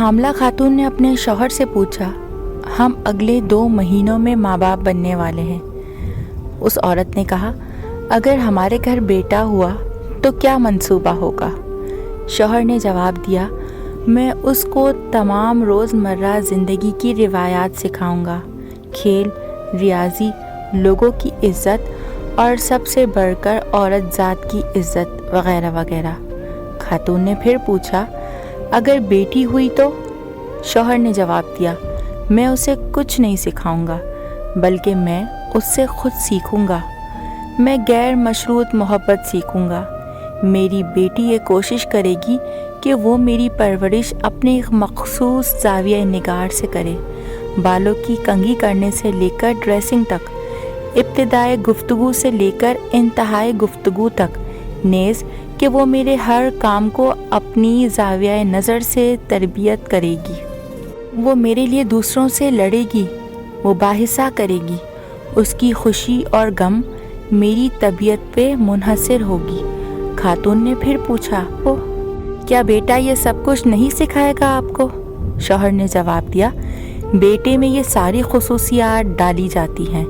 حاملہ خاتون نے اپنے شوہر سے پوچھا، ہم اگلے 2 مہینوں میں ماں باپ بننے والے ہیں۔ اس عورت نے کہا، اگر ہمارے گھر بیٹا ہوا تو کیا منصوبہ ہوگا؟ شوہر نے جواب دیا، میں اس کو تمام روزمرہ زندگی کی روایات سکھاؤں گا، کھیل، ریاضی، لوگوں کی عزت اور سب سے بڑھ کر عورت ذات کی عزت وغیرہ وغیرہ۔ خاتون نے پھر پوچھا، اگر بیٹی ہوئی تو؟ شوہر نے جواب دیا، میں اسے کچھ نہیں سکھاؤں گا، بلکہ میں اس سے خود سیکھوں گا۔ میں غیر مشروط محبت سیکھوں گا۔ میری بیٹی یہ کوشش کرے گی کہ وہ میری پرورش اپنے ایک مخصوص زاویہ نگار سے کرے، بالوں کی کنگھی کرنے سے لے کر ڈریسنگ تک، ابتدائے گفتگو سے لے کر انتہائی گفتگو تک، نیز کہ وہ میرے ہر کام کو اپنی زاویہ نظر سے تربیت کرے گی۔ وہ میرے لیے دوسروں سے لڑے گی، مباحثہ کرے گی، اس کی خوشی اور غم میری طبیعت پہ منحصر ہوگی۔ خاتون نے پھر پوچھا، کیا بیٹا یہ سب کچھ نہیں سکھائے گا آپ کو؟ شوہر نے جواب دیا، بیٹے میں یہ ساری خصوصیات ڈالی جاتی ہیں،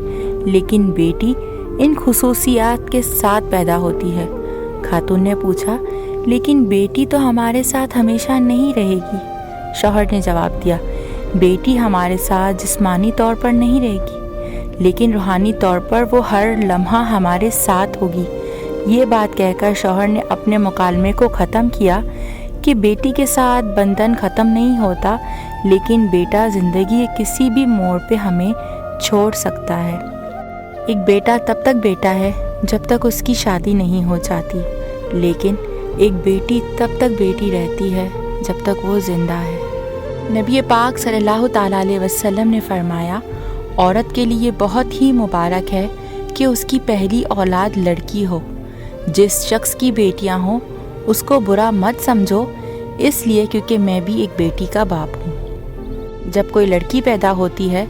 لیکن بیٹی ان خصوصیات کے ساتھ پیدا ہوتی ہے۔ خاتون نے پوچھا، لیکن بیٹی تو ہمارے ساتھ ہمیشہ نہیں رہے گی۔ شوہر نے جواب دیا، بیٹی ہمارے ساتھ جسمانی طور پر نہیں رہے گی، لیکن روحانی طور پر وہ ہر لمحہ ہمارے ساتھ ہوگی۔ یہ بات کہہ کر شوہر نے اپنے مکالمے کو ختم کیا کہ بیٹی کے ساتھ بندھن ختم نہیں ہوتا، لیکن بیٹا زندگی کے کسی بھی موڑ پہ ہمیں چھوڑ سکتا ہے۔ ایک بیٹا تب تک بیٹا ہے جب تک اس کی شادی نہیں ہو جاتی، لیکن ایک بیٹی تب تک بیٹی رہتی ہے جب تک وہ زندہ ہے۔ نبی پاک صلی اللہ تعالیٰ علیہ وسلم نے فرمایا، عورت کے لیے بہت ہی مبارک ہے کہ اس کی پہلی اولاد لڑکی ہو۔ جس شخص کی بیٹیاں ہوں اس کو برا مت سمجھو، اس لیے کیونکہ میں بھی ایک بیٹی کا باپ ہوں۔ جب کوئی لڑکی پیدا ہوتی ہے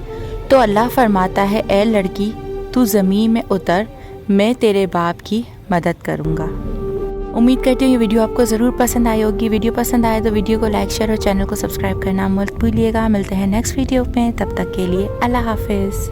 تو اللہ فرماتا ہے، اے لڑکی تو زمین میں اتر، میں تیرے باپ کی مدد کروں گا۔ امید کرتی ہوں یہ ویڈیو آپ کو ضرور پسند آئی ہوگی۔ ویڈیو پسند آئے تو ویڈیو کو لائک، شیئر اور چینل کو سبسکرائب کرنا مت بھولیے گا۔ ملتے ہیں نیکسٹ ویڈیو میں، تب تک کے لیے اللہ حافظ۔